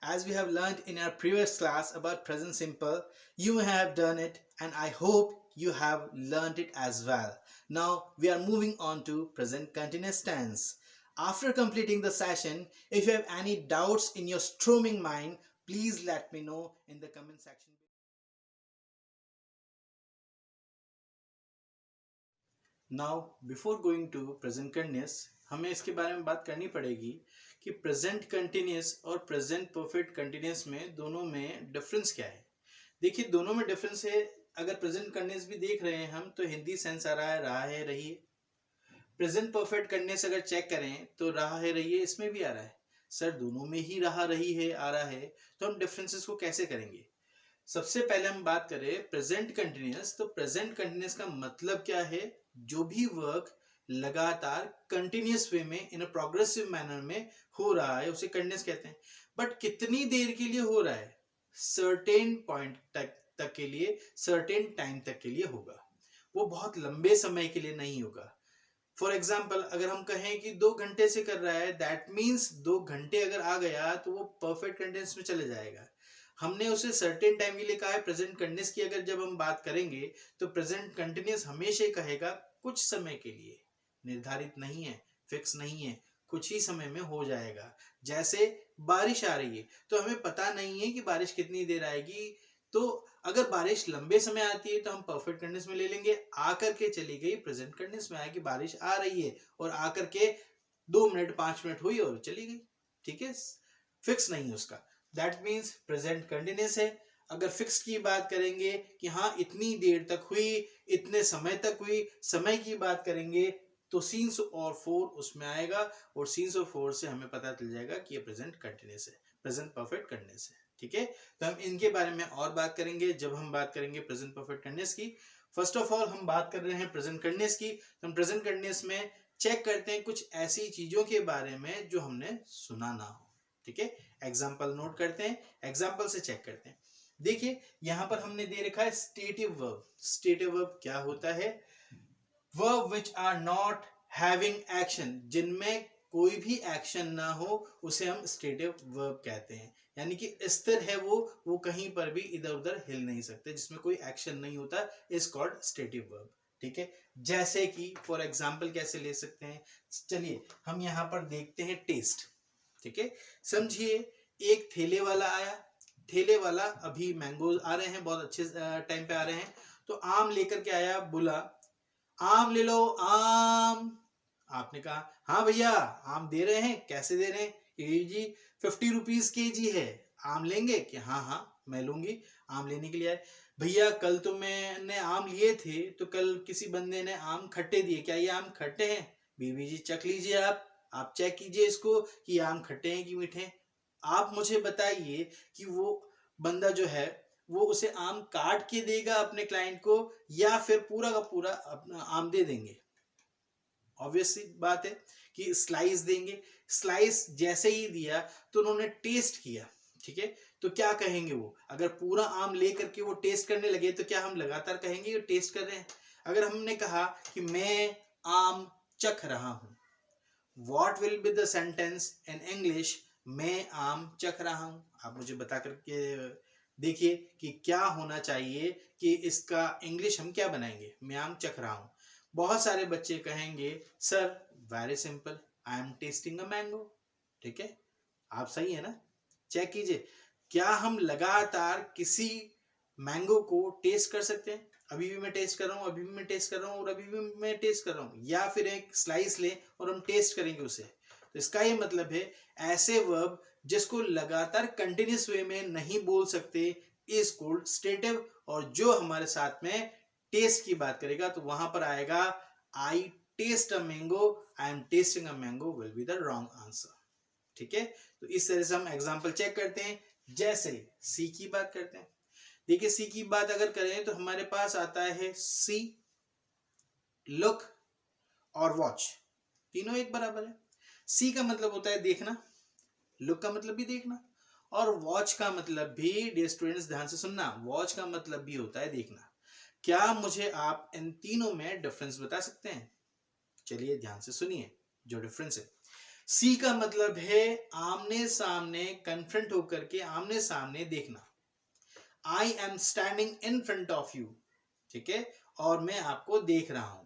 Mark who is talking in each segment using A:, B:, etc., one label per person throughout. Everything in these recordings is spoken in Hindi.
A: As we have learned in our previous class about present simple, you have done it and I hope you have learned it as well. Now we are moving on to present continuous tense. After completing the session, if you have any doubts in your storming mind, please let me know in the comment section. Now before going to present continuous, हमें इसके बारे में बात करनी पड़ेगी कि प्रेजेंट कंटिन्यूस और प्रेजेंट परफेक्ट कंटिन्यूस में दोनों में डिफरेंस क्या है। देखिए दोनों में डिफरेंस है। अगर प्रेजेंट कंटिन्यूस भी देख रहे हैं हम तो हिंदी सेंस आ रहा है रही है। प्रेजेंट परफेक्ट कंटिन्यूस अगर चेक करें तो रहा है रही है इसमें भी आ रहा है। सर दोनों में ही रहा रही है आ रहा है, तो हम डिफरेंसेस को कैसे करेंगे। सबसे पहले हम बात करें प्रेजेंट कंटिन्यूस, तो प्रेजेंट कंटिन्यूस का मतलब क्या है, जो भी वर्क लगातार कंटिन्यूस वे में इन अ प्रोग्रेसिव मैनर में हो रहा है उसे कंटिन्यूस कहते हैं। बट कितनी देर के लिए हो रहा है, सर्टेन पॉइंट तक के लिए, सर्टेन टाइम तक के लिए होगा, वो बहुत लंबे समय के लिए नहीं होगा। फॉर एग्जाम्पल अगर हम कहें कि 2 घंटे से कर रहा है, दैट मीन्स 2 घंटे अगर आ गया तो वो परफेक्ट कंटिन्यूस में चले जाएगा। हमने उसे सर्टेन टाइम के लिए कहा है। प्रेजेंट कंटिन्यूस की अगर जब हम बात करेंगे तो प्रेजेंट कंटिन्यूस हमेशा कहेगा कुछ समय के लिए, निर्धारित नहीं है, फिक्स नहीं है, कुछ ही समय में हो जाएगा। जैसे बारिश आ रही है तो हमें पता नहीं है कि बारिश कितनी देर आएगी, तो अगर बारिश लंबे समय आती है तो हम परफेक्ट कंटिन्यूस में ले लेंगे। आकर के चली गई प्रेजेंट कंटिन्यूस में, आएगी बारिश आ रही है और आकर के 2 मिनट 5 मिनट हुई और चली गई, ठीक है, फिक्स नहीं है उसका, दैट मीन्स प्रेजेंट कंटिन्यूस है। अगर फिक्स की बात करेंगे कि हाँ इतनी देर तक हुई, इतने समय तक हुई, समय की बात करेंगे तो सीन्स और फोर उसमें आएगा और सीन्स और फोर से हमें पता चल जाएगा कि ये प्रेजेंट कंटिन्यूस है, प्रेजेंट परफेक्ट कंटिन्यूस है, ठीक है। तो हम इनके बारे में और बात करेंगे जब हम बात करेंगे प्रेजेंट परफेक्ट कंटिन्यूस की। फर्स्ट ऑफ ऑल हम बात कर रहे हैं प्रेजेंट कंटिन्यूस की, तो हम प्रेजेंट कंटिन्यूस में चेक करते हैं कुछ ऐसी चीजों के बारे में जो हमने सुना ना हो, ठीक है। एग्जाम्पल नोट करते हैं, एग्जाम्पल से चेक करते हैं। देखिए यहां पर हमने दे रखा है स्टेटिव वर्ब। स्टेटिव वर्ब क्या होता है, verb which are not having action, जिनमें कोई भी एक्शन ना हो उसे हम स्टेटिव वर्ब कहते हैं। यानी कि स्थिर है वो कहीं पर भी इधर उधर हिल नहीं सकते, जिसमें कोई एक्शन नहीं होता, इज कॉल्ड स्टेटिव वर्ब, ठीक है। जैसे कि फॉर एग्जाम्पल कैसे ले सकते हैं, चलिए हम यहां पर देखते हैं टेस्ट, ठीक है। समझिए एक ठेले वाला आया, ठेले वाला अभी मैंगो आ रहे हैं, बहुत अच्छे टाइम पे आ रहे हैं, तो आम लेकर के आया, बोला आम ले लो आम। आपने कहा हाँ भैया आम दे रहे हैं, कैसे दे रहे हैं, जी 50 रुपीज केजी है, आम लेंगे कि हाँ हाँ मैं लूंगी। आम लेने के लिए आए, भैया कल तो मैंने आम लिए थे तो कल किसी बंदे ने आम खट्टे दिए, क्या ये आम खट्टे हैं, बीबी जी चख लीजिए, आप चेक कीजिए इसको कि आम खट्टे हैं कि मीठे हैं। आप मुझे बताइए कि वो बंदा जो है वो उसे आम काट के देगा अपने क्लाइंट को या फिर पूरा का पूरा अपना आम दे देंगे। ऑब्वियसली बात है कि स्लाइस देंगे। स्लाइस जैसे ही दिया तो उन्होंने टेस्ट किया, ठीक है, तो क्या कहेंगे वो, अगर पूरा आम लेकर के वो टेस्ट करने लगे तो क्या हम लगातार कहेंगे कि टेस्ट कर रहे हैं। अगर हमने कहा कि मैं आम चख रहा हूं, What will be the sentence in English, मैं आम चख रहा हूं। आप मुझे बता करके देखिए कि क्या होना चाहिए कि इसका इंग्लिश हम क्या बनाएंगे, मैं आम चख रहा हूं। बहुत सारे बच्चे कहेंगे sir very simple, I am testing a mango, ठीक है। आप सही है ना, चेक कीजिए क्या हम लगातार किसी मैंगो को टेस्ट कर सकते हैं। अभी भी मैं टेस्ट कर रहा हूँ, अभी भी मैं टेस्ट कर रहा हूँ और अभी भी मैं टेस्ट कर रहा हूँ, या फिर एक स्लाइस लें और हम टेस्ट करेंगे उसे। तो इसका ये मतलब है ऐसे वर्ब जिसको लगातार कंटिन्यूस वे में नहीं बोल सकते इज कॉल्ड स्टेटिव, और जो हमारे साथ में टेस्ट की बात करेगा तो वहां पर आएगा I taste a mango, I am testing a mango will be the wrong answer, ठीक है। तो इस तरह से हम एग्जाम्पल चेक करते हैं। जैसे सी की बात करते हैं, देखिए सी की बात अगर करें तो हमारे पास आता है सी, लुक और वॉच, तीनों एक बराबर है। सी का मतलब होता है देखना, लुक का मतलब भी देखना और वॉच का मतलब भी, डियर स्टूडेंट्स ध्यान से सुनना, वॉच का मतलब भी होता है देखना। क्या मुझे आप इन तीनों में डिफरेंस बता सकते हैं, चलिए ध्यान से सुनिए जो डिफरेंस है। सी का मतलब है आमने सामने, कन्फ्रंट होकर के आमने सामने देखना। I am standing in front of you, ठीक है, और मैं आपको देख रहा हूं,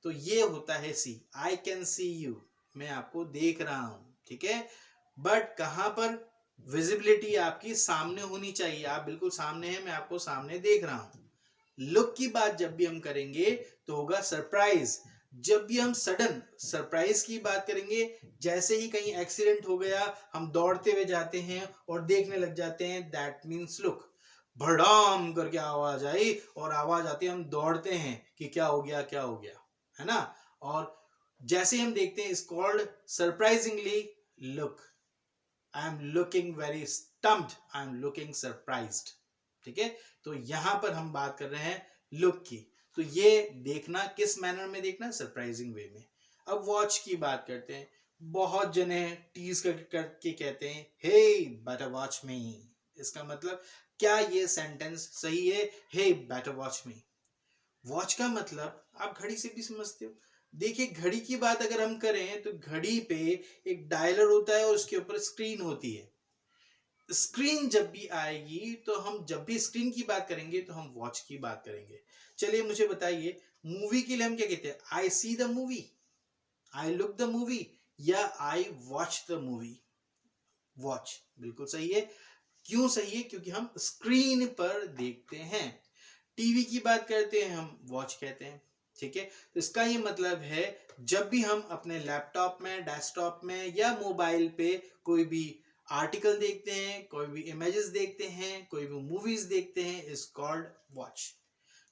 A: तो ये होता है सी। आई कैन सी यू, मैं आपको देख रहा हूं, ठीक है। बट कहां पर? विजिबिलिटी आपकी सामने होनी चाहिए, आप बिल्कुल सामने हैं, मैं आपको सामने देख रहा हूं। लुक की बात जब भी हम करेंगे तो होगा सरप्राइज। जब भी हम सडन सरप्राइज की बात करेंगे, जैसे ही कहीं एक्सीडेंट हो गया, हम दौड़ते हुए जाते हैं और देखने लग जाते हैं, दैट मीन्स लुक। भड़ाम करके आवाज आई और आवाज आती है, हम दौड़ते हैं कि क्या हो गया, क्या हो गया, है ना। और जैसे हम देखते हैं, is called surprisingly look. I am looking very stumped, I am looking surprised, ठीक है। तो यहां पर हम बात कर रहे हैं लुक की। तो ये देखना किस मैनर में देखना? सरप्राइजिंग वे में। अब वॉच की बात करते हैं। बहुत जने टीज करके कहते हैं, हे बेटर वॉच मी। इसका मतलब क्या ये सेंटेंस सही है? हे बेटर वॉच मी। वॉच का मतलब आप घड़ी से भी समझते हो। देखिए, घड़ी की बात अगर हम करें तो घड़ी पे एक डायलर होता है और उसके ऊपर स्क्रीन होती है। स्क्रीन जब भी आएगी तो हम जब भी स्क्रीन की बात करेंगे तो हम वॉच की बात करेंगे। चलिए मुझे बताइए, मूवी के लिए हम क्या कहते हैं? I see the movie, I look the movie, या I watch the movie? Watch बिल्कुल सही है। क्यों सही है? क्योंकि हम स्क्रीन पर देखते हैं। टीवी की बात करते हैं, हम वॉच कहते हैं, ठीक है। तो इसका ये मतलब है, जब भी हम अपने लैपटॉप में, डेस्कटॉप में या मोबाइल पे कोई भी आर्टिकल देखते हैं, कोई भी इमेजेस देखते हैं, कोई भी मूवीज देखते हैं, इज कॉल्ड वॉच।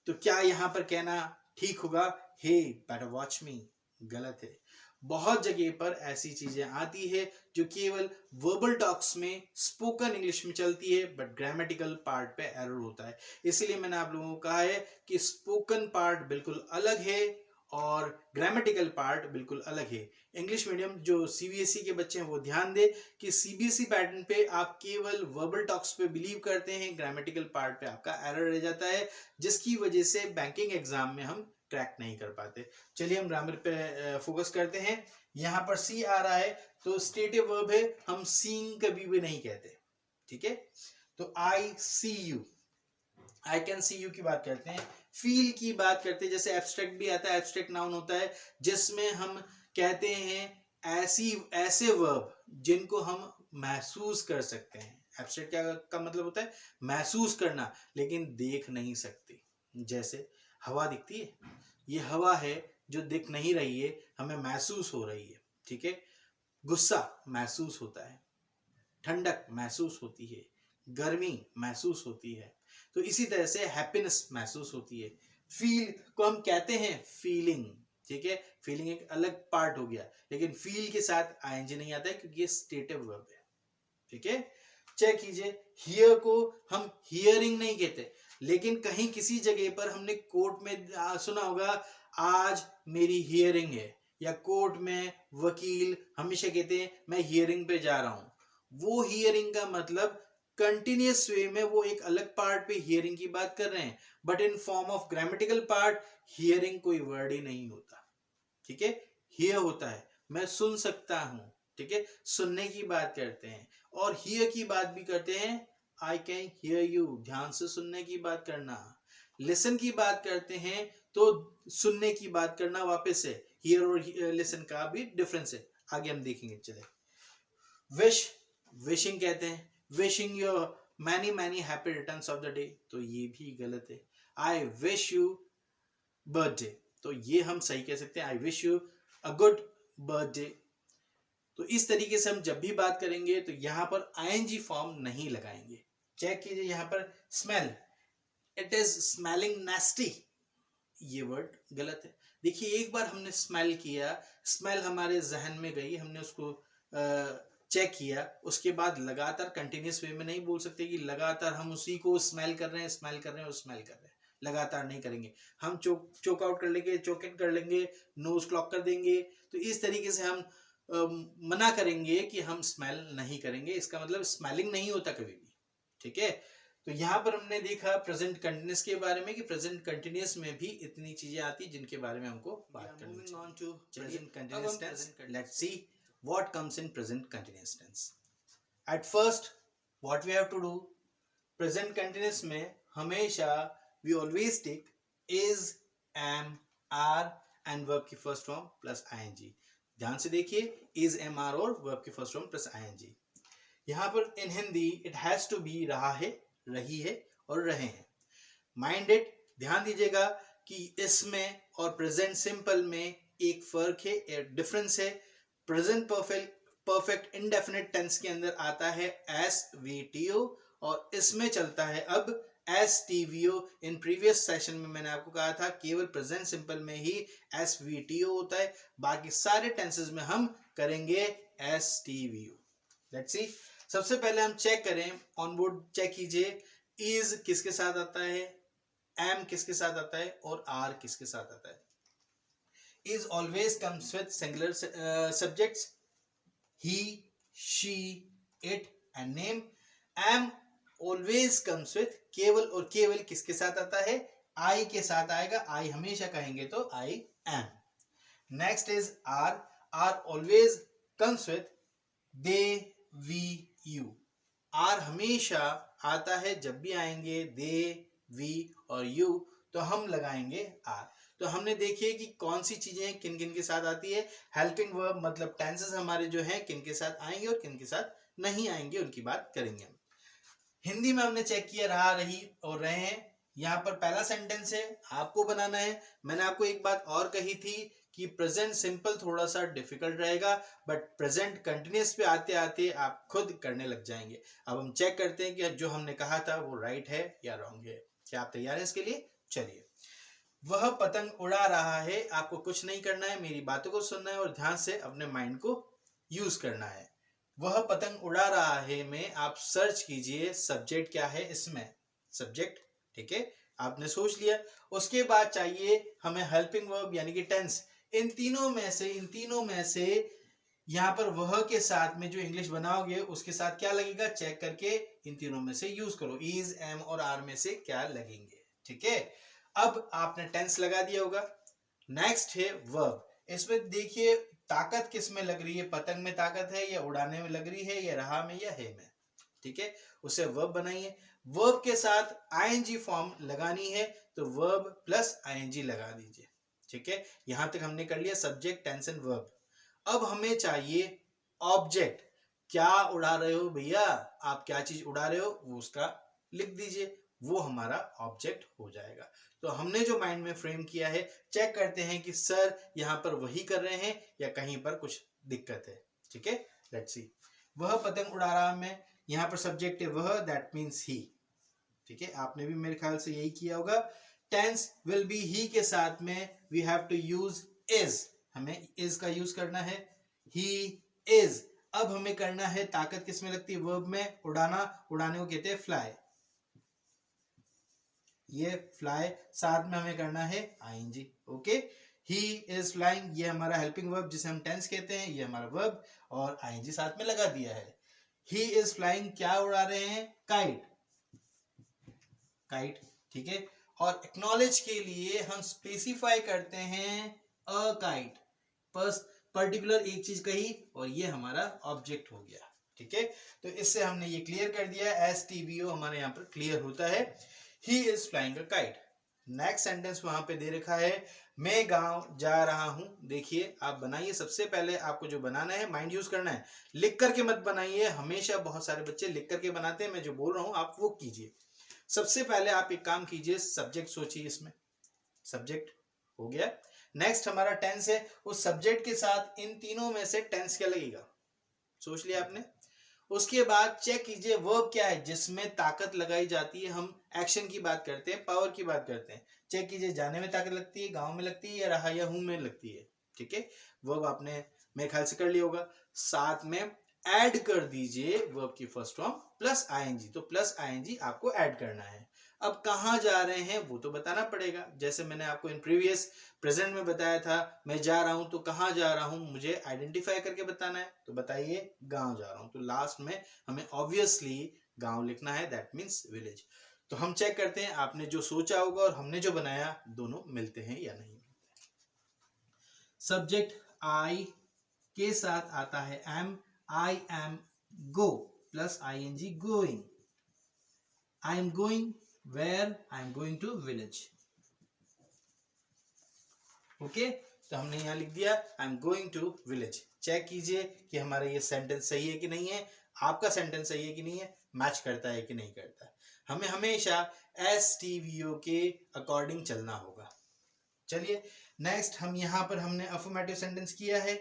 A: तो क्या यहां पर कहना ठीक होगा, हे बेटर वॉच मी? गलत है। बहुत जगह पर ऐसी चीजें आती है जो केवल वर्बल टॉक्स में, स्पोकन इंग्लिश में चलती है, बट ग्रामेटिकल पार्ट पे एरर होता है। इसीलिए मैंने आप लोगों को कहा है कि स्पोकन पार्ट बिल्कुल अलग है और ग्रामेटिकल पार्ट बिल्कुल अलग है। इंग्लिश मीडियम जो सीबीएसई के बच्चे हैं वो ध्यान दे कि सीबीएसई पैटर्न पे आप केवल वर्बल टॉक्स पे बिलीव करते हैं, ग्रामेटिकल पार्ट पे आपका एरर रह जाता है, जिसकी वजह से बैंकिंग एग्जाम में हम क्रैक नहीं कर पाते। चलिए हम ग्रामर पे फोकस करते हैं। यहाँ पर सी आ रहा है तो स्टेटिव वर्ब है, हम सीइंग कभी भी नहीं कहते, ठीक है। तो I see you, I can see you की बात करते हैं। फील की बात करते हैं, जैसे एब्स्ट्रैक्ट भी आता है, एब्स्ट्रैक्ट नाउन होता है जिसमें हम कहते हैं ऐसे वर्ब जिनको हम महसूस कर सकते हैं। एब्स्ट्रैक्ट क्या का मतलब होता है? महसूस करना, लेकिन देख नहीं सकते। जैसे हवा दिखती है, ये हवा है जो दिख नहीं रही है, हमें महसूस हो रही है, ठीक है। गुस्सा महसूस होता है, ठंडक महसूस होती है, गर्मी महसूस होती है। तो इसी तरह से हैप्पीनेस महसूस होती है। फील को हम कहते हैं फीलिंग, ठीक है। फीलिंग एक अलग पार्ट हो गया, लेकिन फील के साथ आईएनजी नहीं आता है क्योंकि ये स्टेटिव वर्ब है, ठीक है। चेक कीजिए, हियर को हम हियरिंग नहीं कहते, लेकिन कहीं किसी जगह पर हमने कोर्ट में सुना होगा, आज मेरी हियरिंग है, या कोर्ट में वकील हमेशा कहते हैं मैं हियरिंग पे जा रहा हूं। वो हियरिंग का मतलब कंटिन्यूअस वे में वो एक अलग पार्ट पे हियरिंग की बात कर रहे हैं, but in form of grammatical part hearing कोई वर्ड ही नहीं होता, ठीक है। हियर होता है मैं सुन सकता हूं, ठीक है, सुनने की बात करते हैं। और हियर की बात भी करते हैं, आई कैन हियर यू, ध्यान से सुनने की बात करना। लिसन की बात करते हैं तो सुनने की बात करना, वापस से हियर और लिसन का भी डिफरेंस है, आगे हम देखेंगे। चले, विश, विशिंग कहते हैं, wishing your many many happy returns of the day, तो ये भी गलत है। आई विश यू बर्थडे, तो ये हम सही कह सकते हैं, I wish you a good birthday. तो इस तरीके से हम जब भी बात करेंगे तो यहां पर आईएनजी फॉर्म नहीं लगाएंगे। चेक कीजिए, यहां पर स्मेल, इट इज स्मेलिंग नेस्टी, ये वर्ड गलत है। देखिए, एक बार हमने स्मेल किया, स्मेल हमारे जहन में गई, हमने उसको चेक किया, उसके बाद लगातार कंटिन्यूस वे में नहीं बोल सकते कि लगातार हम उसी को स्मेल कर रहे हैं, स्मेल कर रहे हैं और स्मेल कर रहे हैं, लगातार नहीं करेंगे। हम चोक आउट कर लेंगे, चोक इन कर लेंगे, नोज क्लॉक कर देंगे। तो इस तरीके से हम मना करेंगे कि हम स्मेल नहीं करेंगे, इसका मतलब स्मेलिंग नहीं होता कभी भी, ठीक है। तो यहाँ पर हमने देखा प्रेजेंट कंटिन्यूअस के बारे में कि प्रेजेंट कंटिन्यूअस में भी इतनी चीजें आती जिनके बारे में हमको बात करनी चाहिए। Moving on to present continuous tense, let's see what comes in present continuous tense. At first, what we have to do, present continuous में हमेशा we always take is, am, are and verb की first form plus ing. ध्यान से देखिए, is, am, are और verb की first form plus ing. यहाँ पर in Hindi it has to be रहा है, रही है और रहे हैं. Mind it, ध्यान दीजिएगा कि इसमें और प्रेजेंट सिंपल में एक फर्क है, एक डिफरेंस है. प्रेजेंट परफेक्ट इंडेफिनिट टेंस के अंदर आता है SVTO और इसमें चलता है अब STVO. इन प्रीवियस सेशन में मैंने आपको कहा था केवल प्रेजेंट सिंपल में ही SVTO होता है, बाकी सारे टेंसेस में हम करेंगे STVO. Let's see. सबसे पहले हम चेक करें, ऑन बोर्ड चेक कीजिए, इज किसके साथ आता है, एम किसके साथ आता है और आर किसके साथ आता है. Is always comes with singular subjects, he, she, it and name. Am always comes with केवल और केवल किसके साथ आता है, आई के साथ आएगा. आई हमेशा कहेंगे तो I am. Next is are. Are always comes with they, we, you. Are हमेशा आता है जब भी आएंगे दे, वी और यू तो हम लगाएंगे आर. तो हमने देखिए कि कौन सी चीजें किन किन के साथ आती है. हेल्पिंग वर्ब मतलब टेंसेस हमारे जो हैं किन के साथ आएंगे और किन के साथ नहीं आएंगे उनकी बात करेंगे हम. हिंदी में हमने चेक किया रहा, रही और रहे हैं. यहाँ पर पहला सेंटेंस है, आपको बनाना है. मैंने आपको एक बात और कही थी कि प्रेजेंट सिंपल थोड़ा सा डिफिकल्ट रहेगा, बट प्रेजेंट कंटिन्यूअस पे आते आते आप खुद करने लग जाएंगे. अब हम चेक करते हैं कि जो हमने कहा था वो राइट है या रॉन्ग है. क्या आप तैयार हैं इसके लिए? चलिए. वह पतंग उड़ा रहा है. आपको कुछ नहीं करना है, मेरी बातों को सुनना है और ध्यान से अपने माइंड को यूज करना है. वह पतंग उड़ा रहा है में आप सर्च कीजिए सब्जेक्ट क्या है इसमें. सब्जेक्ट, ठीक है, आपने सोच लिया. उसके बाद चाहिए हमें हेल्पिंग वर्ब यानी कि टेंस. इन तीनों में से यहाँ पर वह के साथ में जो इंग्लिश बनाओगे उसके साथ क्या लगेगा चेक करके इन तीनों में से यूज करो. इज, एम और आर में से क्या लगेंगे. ठीक है, अब आपने टेंस लगा दिया होगा. नेक्स्ट है वर्ब. इसमें देखिए ताकत किस में लग रही है, पतंग में ताकत है या उड़ाने में लग रही है या रहा में या है में. ठीक है, उसे वर्ब बनाइए. वर्ब के साथ आईएनजी फॉर्म लगानी है तो वर्ब प्लस आईएनजी लगा दीजिए. ठीक है, यहां तक हमने कर लिया सब्जेक्ट, टेंस एंड वर्ब. अब हमें चाहिए ऑब्जेक्ट. क्या उड़ा रहे हो भैया, आप क्या चीज उड़ा रहे हो वो उसका लिख दीजिए, वो हमारा ऑब्जेक्ट हो जाएगा. तो हमने जो माइंड में फ्रेम किया है, चेक करते हैं कि सर यहाँ पर वही कर रहे हैं या कहीं पर कुछ दिक्कत है. ठीक है, लेट्स सी. वह पतंग उड़ा रहा में यहाँ पर सब्जेक्ट है वह, दैट मीन्स ही. ठीक है, आपने भी मेरे ख्याल से यही किया होगा. टेंस विल बी ही के साथ में we have to use is. हमें इज का यूज करना है. He is. अब हमें करना है ताकत किस में लगती है, वर्ब में. उड़ाना, उड़ाने को कहते हैं फ्लाई. ये फ्लाई साथ में हमें करना है ING. Okay, he is flying ये हमारा हेल्पिंग वर्ब जिसे हम टेंस कहते हैं, ये हमारा वर्ब और आईएनजी साथ में लगा दिया है. ही इज फ्लाइंग क्या उड़ा रहे हैं, काइट. काइट, ठीक है. और एक्नॉलेज के लिए हम स्पेसिफाई करते हैं अ काइट. पर्टिकुलर एक चीज कही और ये हमारा ऑब्जेक्ट हो गया. ठीक है, तो इससे हमने ये क्लियर कर दिया. STVO हमारे यहाँ पर क्लियर होता है. He is flying a kite. Next sentence वहां पे दे रखा है मैं गांव जा रहा हूं. देखिए आप बनाइए. सबसे पहले आपको जो बनाना है माइंड यूज करना है, लिख करके मत बनाइए. हमेशा बहुत सारे बच्चे लिख करके बनाते हैं, मैं जो बोल रहा हूं आप वो कीजिए. सबसे पहले आप एक काम कीजिए, सब्जेक्ट सोचिए. इसमें सब्जेक्ट हो गया. नेक्स्ट हमारा टेंस है. उस सब्जेक्ट के साथ इन तीनों में से टेंस क्या लगेगा, सोच लिया आपने. उसके बाद चेक कीजिए वर्ब क्या है जिसमें ताकत लगाई जाती है. हम एक्शन की बात करते हैं, पावर की बात करते हैं. चेक कीजिए जाने में ताकत लगती है, गांव में लगती है या रहा या हूं में लगती है. ठीक है, वर्ब आपने मेरे ख्याल से कर लिया होगा. साथ में ऐड कर दीजिए वर्ब की फर्स्ट फॉर्म प्लस आईएनजी. तो प्लस आईएनजी आपको ऐड करना है. अब कहाँ जा रहे हैं वो तो बताना पड़ेगा. जैसे मैंने आपको इन प्रीवियस प्रेजेंट में बताया था, मैं जा रहा हूं तो कहाँ जा रहा हूं मुझे आइडेंटिफाई करके बताना है. तो बताइए गांव जा रहा हूं. तो लास्ट में हमें ऑब्वियसली गांव लिखना है, दैट मीन्स विलेज. तो हम चेक करते हैं आपने जो सोचा होगा और हमने जो बनाया दोनों मिलते हैं या नहीं. सब्जेक्ट आई के साथ आता है am, I am go plus ING going. I am going where, I am going to village. Okay, तो हमने यहां लिख दिया I am going to village. Check कीजिए कि हमारा ये सेंटेंस सही है कि नहीं है, आपका सेंटेंस सही है कि नहीं है, मैच करता है कि नहीं करता है। हमें हमेशा STVO के अकॉर्डिंग चलना होगा। चलिए नेक्स्ट, हम यहाँ पर हमने अफर्मेटिव सेंटेंस किया है,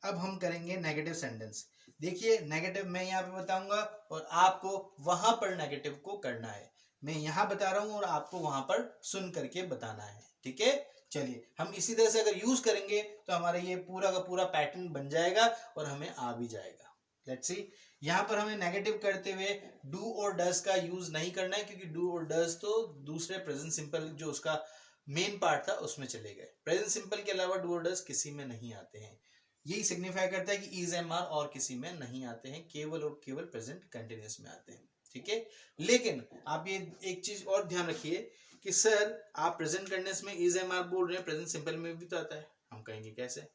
A: अब हम करेंगे नेगेटिव सेंटेंस। देखिए नेगेटिव मैं यहाँ पे बताऊंगा और आपको वहां पर नेगेटिव को करना है। मैं यहाँ बता रहा हूँ और आपको वहां पर सुन करके बताना है, ठीक है। चलिए हम इसी तरह से अगर यूज करेंगे तो हमारा ये पूरा का पूरा पैटर्न बन जाएगा और हमें आ भी जाएगा। लेट्स सी, यहाँ पर हमें नेगेटिव करते हुए डू और डज का यूज नहीं करना है, क्योंकि डू और डज तो दूसरे प्रेजेंट सिंपल जो उसका मेन पार्ट था उसमें चले गए। प्रेजेंट सिंपल के अलावा डू और डज किसी में नहीं आते हैं। यही सिग्निफाई करता है कि इज, एम, आर और किसी में नहीं आते हैं, केवल और केवल प्रेजेंट कंटिन्यूअस में आते हैं, ठीक है। लेकिन आप ये एक चीज और ध्यान रखिए कि सर आप प्रेजेंट कंटिन्यूअस में इज, एम, आर बोल रहे हैं, प्रेजेंट सिंपल में भी तो आता है। हम कहेंगे कैसे,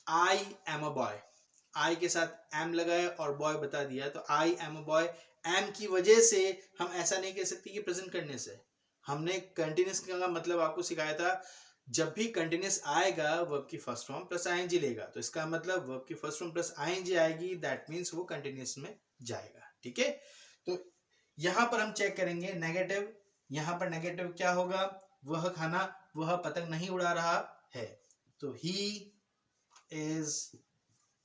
A: आई एम अ बॉय, आई के साथ एम लगाया और बॉय बता दिया, तो I am a boy. Am की वजह से हम ऐसा नहीं कह सकते कि प्रेजेंट करने से। हमने कंटिन्यूअस का मतलब आपको सिखाया था, जब भी कंटिन्यूअस आएगा वर्ब की फर्स्ट फॉर्म प्लस आईएनजी लेगा, तो इसका मतलब वर्ब की फर्स्ट फॉर्म प्लस आईएनजी आएगी, दैट मींस वो कंटिन्यूअस में जाएगा, ठीक है। तो यहां पर हम चेक करेंगे नेगेटिव, यहां पर नेगेटिव क्या होगा, वह खाना, वह पतंग नहीं उड़ा रहा है, तो ही इज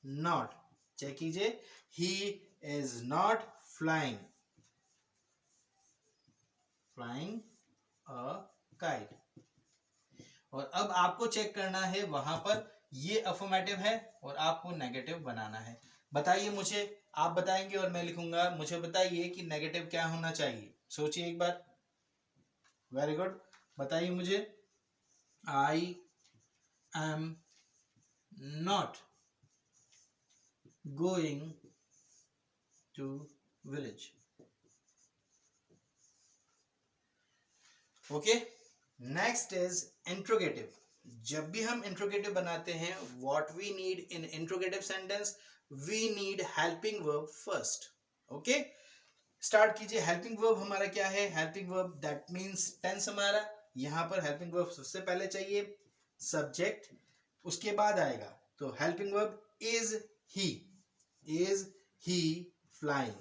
A: नॉट, चेक कीजिए, he is not flying a kite. और अब आपको चेक करना है वहां पर ये अफर्मेटिव है और आपको नेगेटिव बनाना है। बताइए मुझे, आप बताएंगे और मैं लिखूंगा, मुझे बताइए कि नेगेटिव क्या होना चाहिए, सोचिए एक बार। वेरी गुड, बताइए मुझे, I am not going to village. Okay, next is interrogative. जब भी हम इंट्रोगेटिव बनाते हैं, what we need in interrogative sentence, we need helping verb first. Okay, start कीजिए। हेल्पिंग वर्ब हमारा क्या है, helping verb that means tense हमारा। यहां पर हेल्पिंग वर्ब सबसे पहले चाहिए, सब्जेक्ट उसके बाद आएगा, तो helping verb is he flying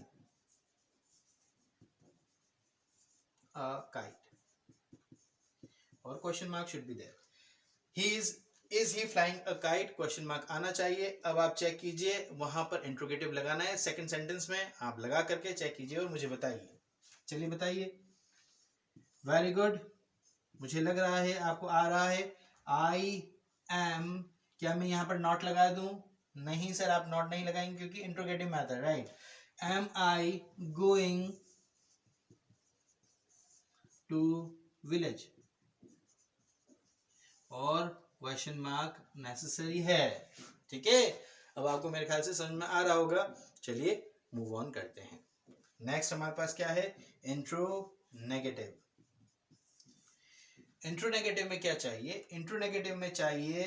A: a kite, और question mark should be there. Is he flying a kite, question mark आना चाहिए। अब आप चेक कीजिए, वहां पर इंट्रोगेटिव लगाना है सेकंड सेंटेंस में, आप लगा करके चेक कीजिए और मुझे बताइए। चलिए बताइए। वेरी गुड, मुझे लग रहा है आपको आ रहा है। आई एम, क्या मैं यहां पर नॉट लगा दूं? नहीं सर, आप नॉट नहीं लगाएंगे क्योंकि इंट्रोगेटिव में आता है, right. Am I going to village, और क्वेश्चन मार्क नेसेसरी है, ठीक है। अब आपको मेरे ख्याल से समझ में आ रहा होगा। चलिए मूव ऑन करते हैं। नेक्स्ट हमारे पास क्या है, इंट्रो नेगेटिव। इंट्रो नेगेटिव में क्या चाहिए, इंट्रो नेगेटिव में चाहिए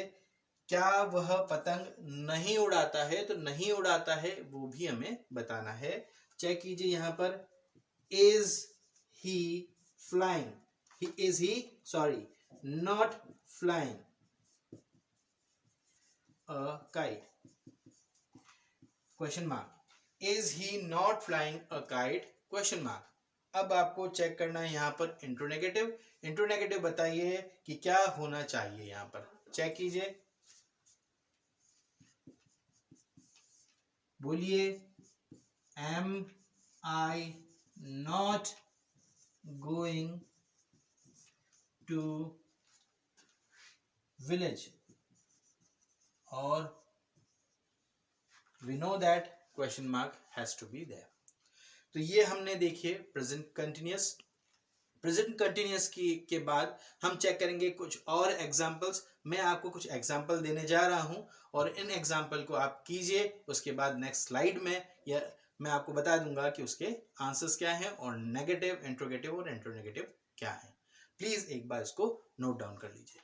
A: क्या वह पतंग नहीं उड़ाता है, तो नहीं उड़ाता है वो भी हमें बताना है। चेक कीजिए यहाँ पर, is he flying, is he sorry not flying a kite, question mark। is he not flying a kite, question mark। अब आपको चेक करना है यहाँ पर इंट्रो नेगेटिव। इंट्रो नेगेटिव बताइए कि क्या होना चाहिए, यहाँ पर चेक कीजिए, बोलिए। am I not going to village, or we know that question mark has to be there। तो ये हमने देखिए प्रेजेंट कंटिन्यूअस। प्रेजेंट कंटिन्यूअस के बाद हम चेक करेंगे कुछ और एग्जांपल्स। मैं आपको कुछ एग्जांपल देने जा रहा हूं और इन एग्जांपल को आप कीजिए, उसके बाद नेक्स्ट स्लाइड में या मैं आपको बता दूंगा कि उसके आंसर्स क्या हैं और नेगेटिव, इंट्रोगेटिव और इंट्रोनेगेटिव क्या है। प्लीज एक बार इसको नोट डाउन कर लीजिए।